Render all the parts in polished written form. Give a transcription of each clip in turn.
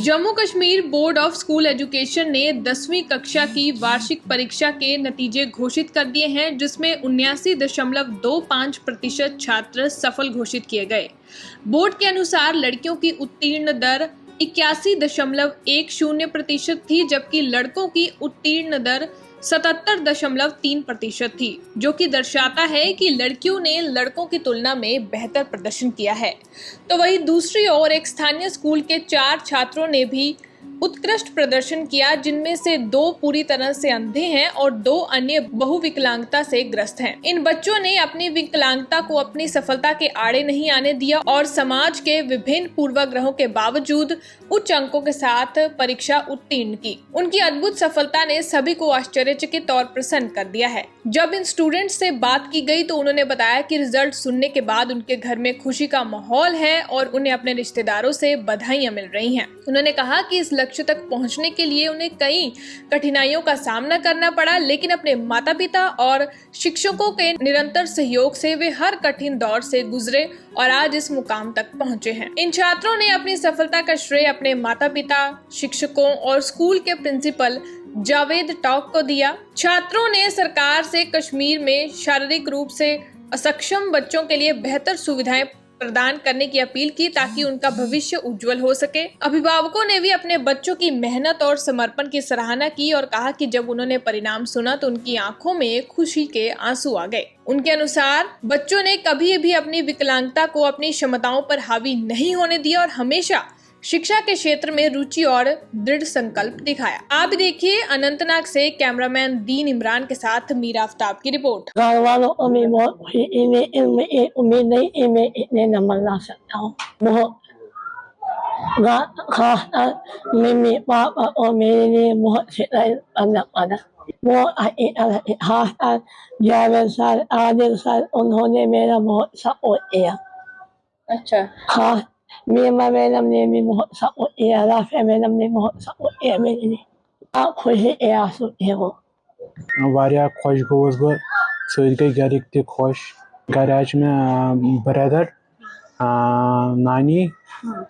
Jammu Kashmir board of school education ने 10वीं कक्षा की वार्षिक परीक्षा के नतीजे घोषित कर दिए हैं, जिसमें 79.25% छात्र सफल घोषित किए गए। बोर्ड के अनुसार लड़कियों की उत्तीर्ण दर 81.10% थी, जबकि लड़कों की उत्तीर्ण दर 77.3% थी, जो कि दर्शाता है कि लड़कियों ने लड़कों की तुलना में बेहतर प्रदर्शन किया है। तो वहीं दूसरी ओर एक स्थानीय स्कूल के 4 छात्रों ने भी उत्कृष्ट प्रदर्शन किया, जिनमें से 2 पूरी तरह से अंधे हैं और 2 अन्य बहुविकलांगता से ग्रस्त हैं। इन बच्चों ने अपनी विकलांगता को अपनी सफलता के आड़े नहीं आने दिया और समाज के विभिन्न पूर्वाग्रहों के बावजूद उच्च अंकों के साथ परीक्षा उत्तीर्ण की। उनकी अद्भुत सफलता ने सभी को आश्चर्यचकित और प्रसन्न कर दिया है। जब इन स्टूडेंट्स से बात की गई तो उन्होंने बताया कि रिजल्ट सुनने के बाद उनके घर में खुशी का माहौल है और उन्हें अपने रिश्तेदारों से बधाइयां मिल रही हैं। उन्होंने कहा कि इस लक्ष्य तक पहुंचने के लिए उन्हें कई कठिनाइयों का सामना करना पड़ा, लेकिन अपने माता पिता और शिक्षकों के निरंतर सहयोग से वे हर कठिन दौर से गुजरे और आज इस मुकाम तक पहुंचे हैं। इन छात्रों ने अपनी सफलता का श्रेय अपने माता पिता, शिक्षकों और स्कूल के प्रिंसिपल जावेद टॉक को दिया। छात्रों ने सरकार से कश्मीर में शारीरिक रूप से असक्षम बच्चों के लिए बेहतर सुविधाएं प्रदान करने की अपील की, ताकि उनका भविष्य उज्जवल हो सके। अभिभावकों ने भी अपने बच्चों की मेहनत और समर्पण की सराहना की और कहा कि जब उन्होंने परिणाम सुना तो उनकी आंखों में खुशी के आंसू आ गए। उनके अनुसार बच्चों ने कभी भी अपनी विकलांगता को अपनी क्षमताओं पर हावी नहीं होने दिया और हमेशा शिक्षा के क्षेत्र में रुचि और दृढ़ संकल्प दिखाया। आप देखिए अनंतनाग से कैमरामैन दीन इमरान के साथ मीरा आफ्ताब की रिपोर्ट। घर वालों को भी बहुत खुशी, एक उम्मीद नहीं मैं इतने नंबर ला सकता हूँ। बहुत खासकर मम्मी पापा और मेरे लिए बहुत शिकायत करना पड़ा। बहुत खासकर जावेद सर, आदिल सर, उन्होंने मेरा बहुत सपोर्ट किया। अच्छा, खास मीमा मैडम ने भी बहुत सपोर्ट किया, राफिया मैडम ने बहुत सपोर्ट किया मेरे लिए। आप खुशी के आंसू थे वो। वारिया खुश गोस बह सत गई गरिक ते खुश। घर मे ब्रदर, नानी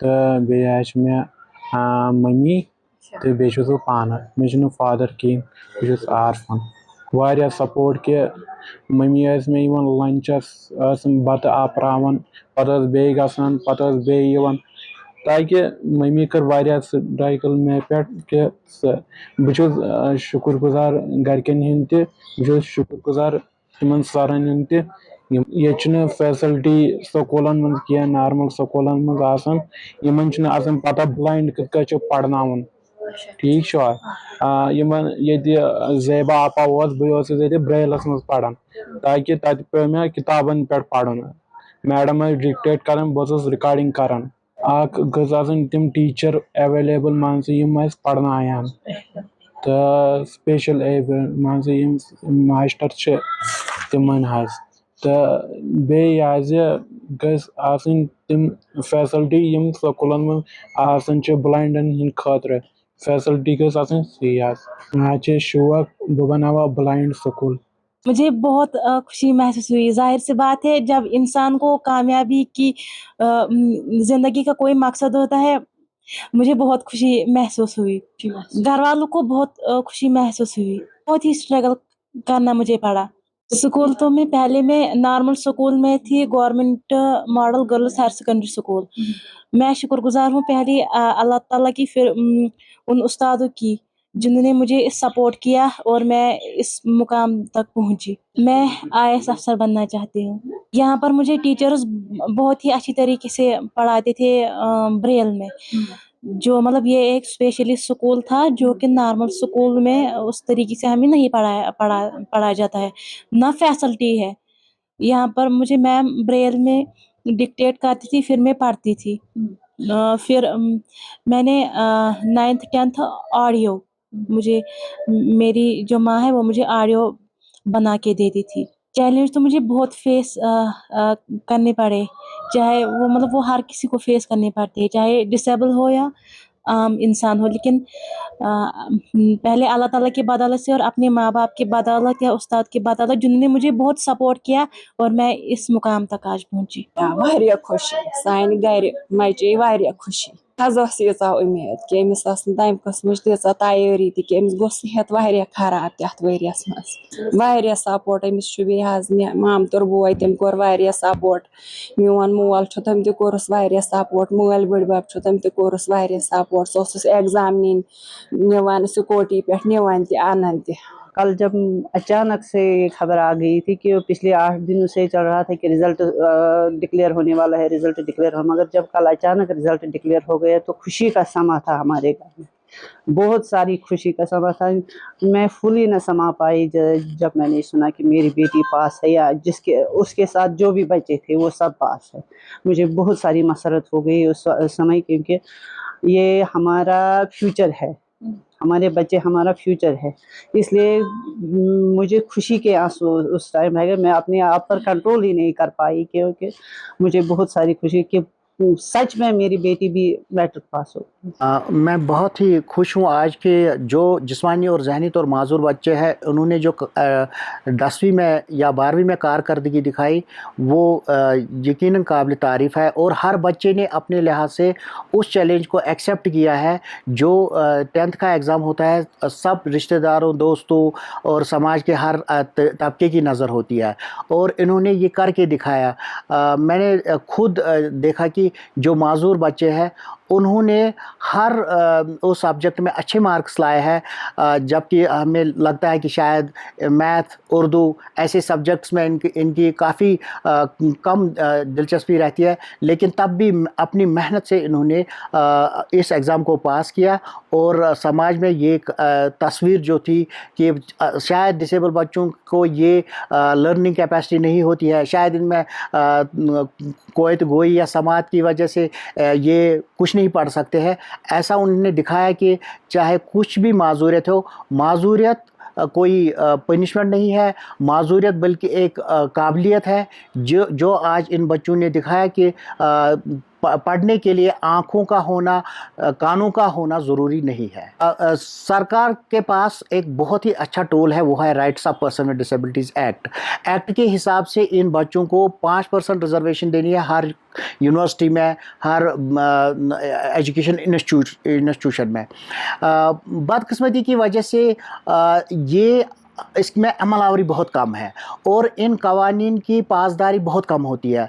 तो बे मे मम्मी तो बे पान। मे फादर कहीं, बस आर्फन। वारिया सपोर्ट कि मम्मी मे लंचस बत आपरावन, पत बे गसान, पत बे ताकि मम्मी कर वारिया स्ट्रगल मे पे कि बस शुक्र गुजार घरकन हंद तस शुक्र गुजार तिमन सरन हंद ये फैसिलिटी स्कूलन मज क्या नॉर्मल स्कूलन मज पता ब्लाइंड कत पढ़नावन। ठीक ये ज़ैबा आपा बस ब्रेलस मज पढ़ान, ताकि तत पे मे किताबन पे पढ़न। मैडम डिक्टेट कर बस रिकॉर्डिंग करान। तम टीचर अवेलेबल मान पढ़नायान तो स्पेशल मास्टर तिमन तो बे तम फैसिलिटी स्कूलन मज ब्लाइंडन हंद खतर फैसिलिटी सही आज शौक बह बनावा ब्लाइंड स्कूल। मुझे बहुत खुशी महसूस हुई। जाहिर सी बात है, जब इंसान को कामयाबी की जिंदगी का कोई मकसद होता है, मुझे बहुत खुशी महसूस हुई। घर वालों को बहुत खुशी महसूस हुई। बहुत ही स्ट्रगल करना मुझे पड़ा। स्कूल तो मैं पहले मैं नॉर्मल स्कूल में थी, government model girls higher secondary school. मैं शुक्रगुजार हूँ पहले अल्लाह ताला की, फिर उन उस्तादों की जिन्होंने मुझे सपोर्ट किया और मैं इस मुकाम तक पहुंची। मैं IAS अफसर बनना चाहती हूँ। यहाँ पर मुझे टीचर्स बहुत ही अच्छी तरीके से पढ़ाते थे ब्रेल में। जो मतलब ये एक स्पेशली स्कूल था जो कि नॉर्मल स्कूल में उस तरीके से हमें नहीं पढ़ाया जाता है, ना फैसिलिटी है। यहाँ पर मुझे मैम ब्रेल में डिक्टेट करती थी, फिर मैं पढ़ती थी। फिर मैंने 9th 10th ऑडियो, मुझे मेरी जो माँ है वो मुझे ऑडियो बना के देती थी। चैलेंज तो मुझे बहुत फेस करने पड़े, चाहे वो मतलब वो हर किसी को फेस करने पड़ते हैं, चाहे डिसेबल हो या आम इंसान हो। लेकिन पहले अल्लाह ताला की बदौलत से और अपने माँ बाप की बदौलत या उस्ताद की बदौलत, जिन्होंने मुझे बहुत सपोर्ट किया और मैं इस मुकाम तक आज पहुंची। वारिया खुशी सान गर मचे वारिया खुशी। حظ ٲس ییٖژاہ اُمید کہِ أمِس ٲس نہٕ تَمہِ قٕسمٕچ تیٖژاہ تیٲری تہِ کہِ أمِس گوٚو صحت واریاہ خراب تَتھ ؤریَس منٛز واریاہ سپوٹ أمِس چھُ بیٚیہِ حظ مےٚ مامتُر بوے تٔمۍ کوٚر واریاہ سپوٹ میون مول چھُ تٔمۍ تہِ کوٚرُس واریاہ سپوٹ مٲلۍ بٔڈبب چھُ تٔمۍ تہِ کوٚرُس واریاہ سپوٹ سُہ اوسُس ایگزام نِنۍ نِوان سکوٗٹی پٮ۪ٹھ نِوان تہِ اَنان تہِ. کل جب اچانک سے یہ خبر آ گئی تھی کہ پچھلے 8 دنوں سے چل رہا تھا کہ رزلٹ ڈکلیئر ہونے والا ہے رزلٹ ڈکلیئر ہو مگر جب کل اچانک رزلٹ ڈکلیئر ہو گیا تو خوشی کا سما تھا ہمارے گھر میں بہت ساری خوشی کا سما تھا. میں فلی نہ سما پائی جب میں نے سنا کہ میری بیٹی پاس ہے یا اس کے ساتھ جو بھی بچے تھے وہ سب پاس ہے. مجھے بہت ساری مسرت ہو گئی اس سمے کیونکہ یہ ہمارا فیوچر ہے ہمارے بچے ہمارا فیوچر ہے اس لیے مجھے خوشی کے آنسو اس ٹائم ہے میں اپنے آپ پر کنٹرول ہی نہیں کر پائی کیونکہ مجھے بہت ساری خوشی کہ سچ میں میری بیٹی بھی میٹرک پاس ہو. میں بہت ہی خوش ہوں آج کے جو جسمانی اور ذہنی طور معذور بچے ہیں انہوں نے جو 10ویں میں یا 12ویں میں کارکردگی دکھائی وہ یقیناً قابل تعریف ہے اور ہر بچے نے اپنے لحاظ سے اس چیلنج کو ایکسیپٹ کیا ہے جو 10th کا ایگزام ہوتا ہے سب رشتہ داروں دوستوں اور سماج کے ہر طبقے کی نظر ہوتی ہے اور انہوں نے یہ کر کے دکھایا. میں نے خود دیکھا کہ جو معذور بچے ہیں انہوں نے ہر اس سبجیکٹ میں اچھے مارکس لائے ہیں جبکہ ہمیں لگتا ہے کہ شاید میتھ اردو ایسے سبجیکٹس میں ان کی کافی کم دلچسپی رہتی ہے لیکن تب بھی اپنی محنت سے انہوں نے اس ایگزام کو پاس کیا اور سماج میں یہ تصویر جو تھی کہ شاید ڈسیبل بچوں کو یہ لرننگ کیپیسٹی نہیں ہوتی ہے شاید ان میں کویت گوئی یا سماعت کی وجہ سے یہ کچھ نہیں پڑھ سکتے ہیں ایسا انہوں نے دکھایا کہ چاہے کچھ بھی معذوریت ہو معذوریت کوئی پنشمنٹ نہیں ہے معذوریت بلکہ ایک قابلیت ہے جو آج ان بچوں نے دکھایا کہ پڑھنے کے لیے آنکھوں کا ہونا کانوں کا ہونا ضروری نہیں ہے. سرکار کے پاس ایک بہت ہی اچھا ٹول ہے وہ ہے rights of person with disabilities act کے حساب سے ان بچوں کو 5% ریزرویشن دینی ہے ہر یونیورسٹی میں ہر ایجوکیشن انسٹیٹیوشن میں. بدقسمتی کی وجہ سے یہ اس میں عمل آوری بہت کم ہے اور ان قوانین کی پاسداری بہت کم ہوتی ہے.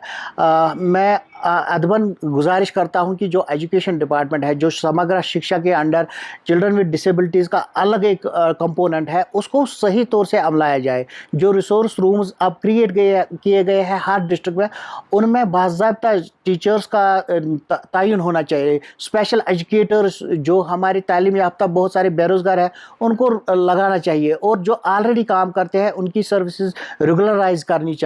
میں ادباً گزارش کرتا ہوں کہ جو ایجوکیشن ڈپارٹمنٹ ہے جو سمگرا شکشا کے انڈر چلڈرن ود ڈسیبلٹیز کا الگ ایک کمپوننٹ ہے اس کو صحیح طور سے عملایا جائے. جو ریسورس رومز اب کریٹ کیے گئے ہیں ہر ڈسٹرکٹ میں ان میں باضابطہ ٹیچرز کا تعین ہونا چاہیے. اسپیشل ایجوکیٹرز جو ہماری تعلیم یافتہ بہت سارے بے روزگار ہیں ان کو لگانا چاہیے اور جو آلریڈی کام کرتے ہیں ان کی سروسز ریگولرائز کرنی چاہیے.